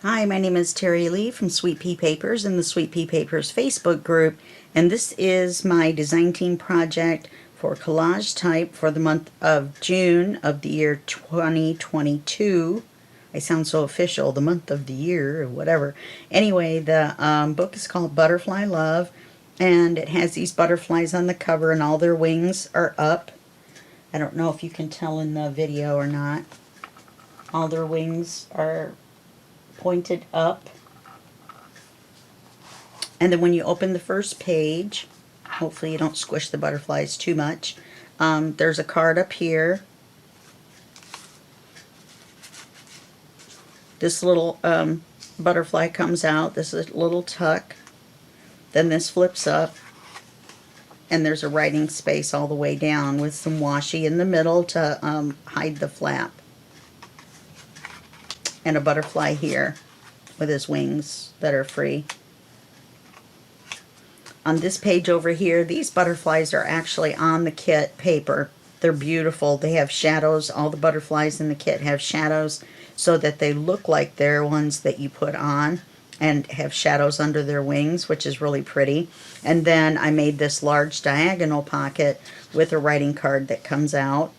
Hi, my name is Terry Lee from Sweet Pea Papers in the Sweet Pea Papers Facebook group, and this is my design team project for Collage Type for the month of June of the year 2022. I sound so official, the month of the year or whatever. Anyway, the book is called Butterfly Love, and it has these butterflies on the cover and all their wings are up. I don't know if you can tell in the video or not. All their wings are pointed up, and then when you open the first page, hopefully you don't squish the butterflies too much, there's a card up here. This little butterfly comes out. This is a little tuck, then this flips up, and there's a writing space all the way down with some washi in the middle to hide the flap. And a butterfly here with his wings that are free. On this page over here, these butterflies are actually on the kit paper. They're beautiful. They have shadows. All the butterflies in the kit have shadows so that they look like they're ones that you put on and have shadows under their wings, which is really pretty. And then I made this large diagonal pocket with a writing card that comes out.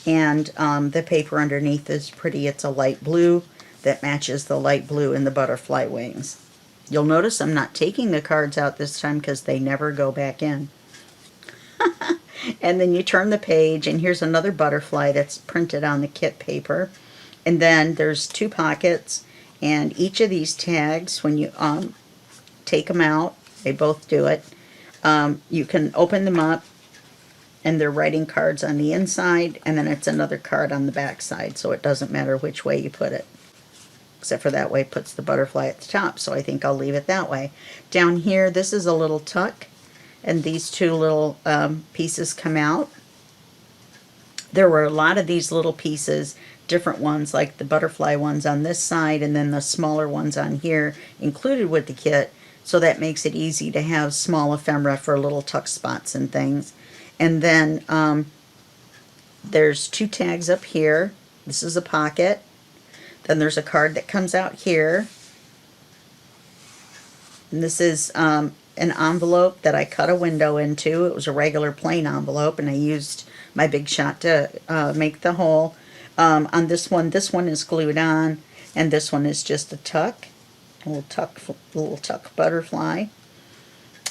And the paper underneath is pretty. It's a light blue that matches the light blue in the butterfly wings. You'll notice I'm not taking the cards out this time because they never go back in. And then you turn the page, and here's another butterfly that's printed on the kit paper. And then there's two pockets, and each of these tags, when you take them out, they both do it, you can open them up, and they're writing cards on the inside, and then it's another card on the back side, so it doesn't matter which way you put it. Except for that way it puts the butterfly at the top, so I think I'll leave it that way. Down here, this is a little tuck, and these two little pieces come out. There were a lot of these little pieces, different ones, like the butterfly ones on this side, and then the smaller ones on here, included with the kit, so that makes it easy to have small ephemera for little tuck spots and things. And then there's two tags up here. This is a pocket. Then there's a card that comes out here. And this is an envelope that I cut a window into. It was a regular plain envelope, and I used my Big Shot to make the hole. On this one is glued on, and this one is just a tuck, a little tuck butterfly.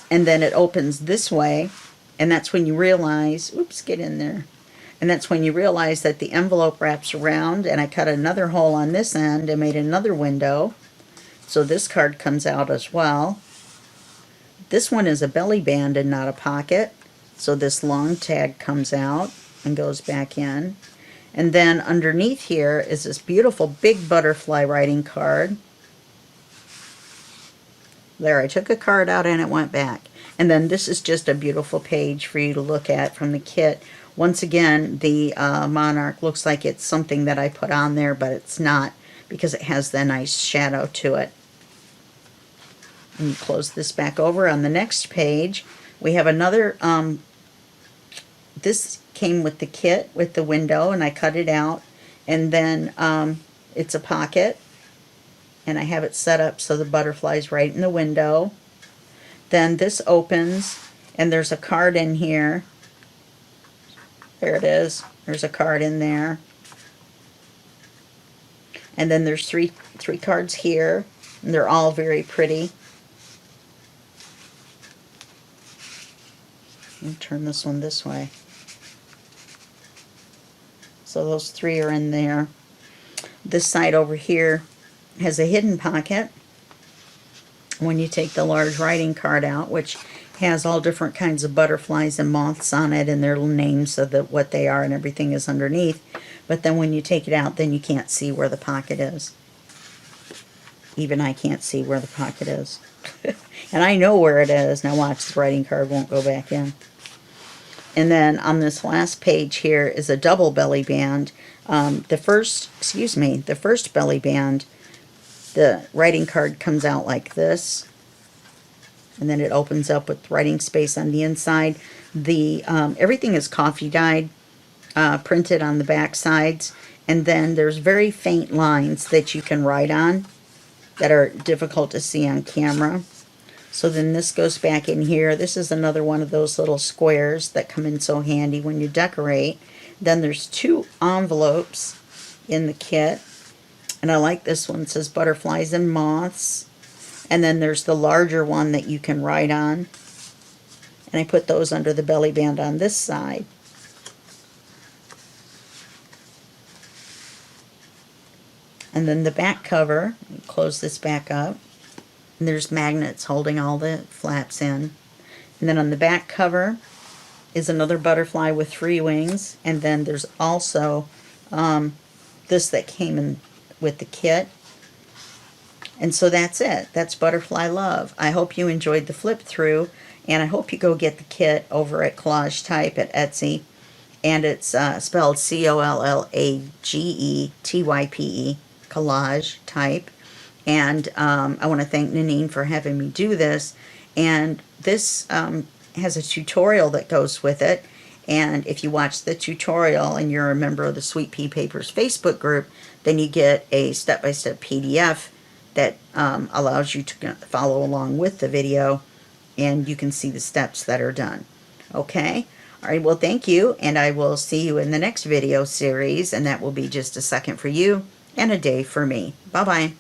And then it opens this way, and that's when you realize, oops, get in there. And that's when you realize that the envelope wraps around, and I cut another hole on this end and made another window. So this card comes out as well. This one is a belly band and not a pocket. So this long tag comes out and goes back in. And then underneath here is this beautiful big butterfly writing card. There, I took a card out and it went back. And then this is just a beautiful page for you to look at from the kit. Once again, the monarch looks like it's something that I put on there, but it's not, because it has the nice shadow to it. And you close this back over. On the next page, we have another, this came with the kit, with the window, and I cut it out. And then it's a pocket, and I have it set up so the butterfly's right in the window. Then this opens, and there's a card in here. There it is. There's a card in there. And then there's three cards here, and they're all very pretty. Let me turn this one this way. So those three are in there. This side over here has a hidden pocket when you take the large writing card out, which has all different kinds of butterflies and moths on it, and their names of what they are, and everything is underneath. But then when you take it out, then you can't see where the pocket is. Even I can't see where the pocket is. And I know where it is. Now watch, the writing card won't go back in. And then on this last page here is a double belly band. The first belly band, the writing card comes out like this. And then it opens up with writing space on the inside. The everything is coffee dyed, printed on the back sides, and then there's very faint lines that you can write on. that are difficult to see on camera. So then this goes back in here. This is another one of those little squares that come in so handy when you decorate. Then there's 2 envelopes in the kit. And I like this one. It says butterflies and moths. And then there's the larger one that you can write on. And I put those under the belly band on this side. And then the back cover, close this back up. And there's magnets holding all the flaps in. And then on the back cover is another butterfly with 3 wings. And then there's also this that came in with the kit. And so that's it. That's Butterfly Love. I hope you enjoyed the flip through, and I hope you go get the kit over at Collage Type at Etsy. And it's spelled Collagetype, Collage Type. And I want to thank Nanine for having me do this. And this has a tutorial that goes with it. And if you watch the tutorial and you're a member of the Sweet Pea Papers Facebook group, then you get a step-by-step PDF that allows you to follow along with the video, and you can see the steps that are done. Okay? All right, well, thank you, and I will see you in the next video series, and that will be just a second for you and a day for me. Bye-bye.